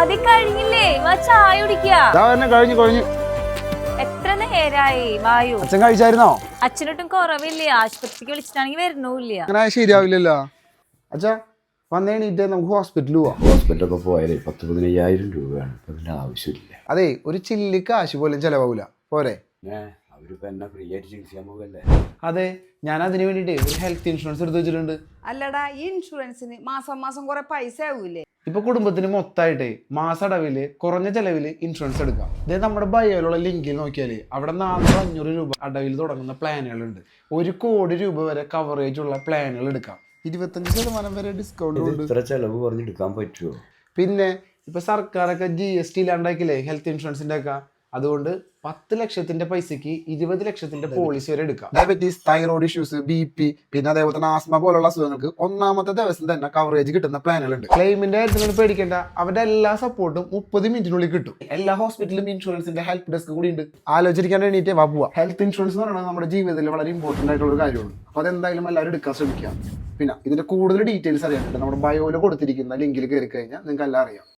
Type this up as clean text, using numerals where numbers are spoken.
അത് കഴിഞ്ഞില്ലേ ചായ കുടിക്കാ. കഴിഞ്ഞു. എത്ര നേരായി വായു? അച്ഛൻ കഴിച്ചായിരുന്നോ? അച്ഛനൊട്ടും കുറവില്ലേ, ആശുപത്രിക്ക് വിളിച്ചിട്ടാണെങ്കിൽ വരണമില്ല. അങ്ങനെ ശരിയാവില്ലല്ലോ. അച്ഛാ വന്നേണീറ്റേ നമുക്ക് ഹോസ്പിറ്റലിൽ പോവാം. ഹോസ്പിറ്റലൊക്കെ പോയാലേ 10-15,000 രൂപയാണ്. ഇപ്പം അതിൻ്റെ ആവശ്യമില്ല. അതെ, ഒരു ചില്ലി കാശ് പോലും ചെലവാകൂല. പോരെ? അവരിപ്പോൾ എന്നെ ഫ്രീ ആയിട്ട് ചികിത്സിക്കാൻ പോകല്ലേ. അതെ, ഞാൻ അതിന് വേണ്ടിട്ട് ഒരു ഹെൽത്ത് ഇൻഷുറൻസ് എടുത്ത് വെച്ചിട്ടുണ്ട്. അല്ലടാ, ഈ ഇൻഷുറൻസിന് മാസം കുറെ പൈസ ആവൂലേ? ഇപ്പൊ കുടുംബത്തിന് മൊത്തമായിട്ടേ മാസടവില് കുറഞ്ഞ ചെലവില് ഇൻഷുറൻസ് എടുക്കാം. ഇതേ നമ്മുടെ ബയോയിലുള്ള ലിങ്കിൽ നോക്കിയാല് അവിടെ 400-500 രൂപ അടവിൽ തുടങ്ങുന്ന പ്ലാനുകളുണ്ട്. 1 കോടി രൂപ വരെ കവറേജ് ഉള്ള പ്ലാനുകൾ എടുക്കാം. 25% വരെ ഡിസ്കൗണ്ട് ഉണ്ട്. ഇത്ര ചെലവ് പറഞ്ഞെടുക്കാൻ പറ്റുമോ? പിന്നെ ഇപ്പൊ സർക്കാരൊക്കെ GST ഇല്ലാണ്ടാക്കില്ലേ ഹെൽത്ത് ഇൻഷുറൻസിന്റെ ഒക്കെ. അതുകൊണ്ട് 10 ലക്ഷത്തിന്റെ പൈസക്ക് 20 ലക്ഷത്തിന്റെ പോളിസി വരെ എടുക്കാം. ഡയബറ്റീസ്, തൈറോയ്ഡ് ഇഷ്യൂസ്, BP, പിന്നെ അതേപോലെ തന്നെ ആസ്മ പോലുള്ള അസുഖങ്ങൾക്ക് 1ാമത്തെ ദിവസം തന്നെ കവറേജ് കിട്ടുന്ന പ്ലാനുകളുണ്ട്. ക്ലെയിമിന്റെ കാര്യത്തിലൊന്നും പേടിക്കേണ്ട, അവരുടെ എല്ലാ സപ്പോർട്ടും 30 മിനിറ്റിനുള്ളിൽ കിട്ടും. എല്ലാ ഹോസ്പിറ്റലും ഇൻഷുറൻസിന്റെ ഹെൽപ്പ് ഡെസ്ക് കൂടി ഉണ്ട്. ആലോചിക്കാൻ വേണ്ടിയിട്ട് പോവാ. ഹെൽത്ത് ഇൻഷുറൻസ് എന്ന് പറയുന്നത് നമ്മുടെ ജീവിതത്തിൽ വളരെ ഇമ്പോർട്ടന്റ് ആയിട്ടുള്ള ഒരു കാര്യമാണ്. അപ്പൊ അതെന്തായാലും എല്ലാവരും എടുക്കാൻ ശ്രമിക്കാം. പിന്നെ ഇതിന്റെ കൂടുതൽ ഡീറ്റെയിൽസ് അറിയാനുണ്ട് നമ്മുടെ ബയോയിൽ കൊടുത്തിരിക്കുന്ന ലിങ്കിൽ കയറി കഴിഞ്ഞാൽ നിങ്ങൾക്ക് എല്ലാം അറിയാം.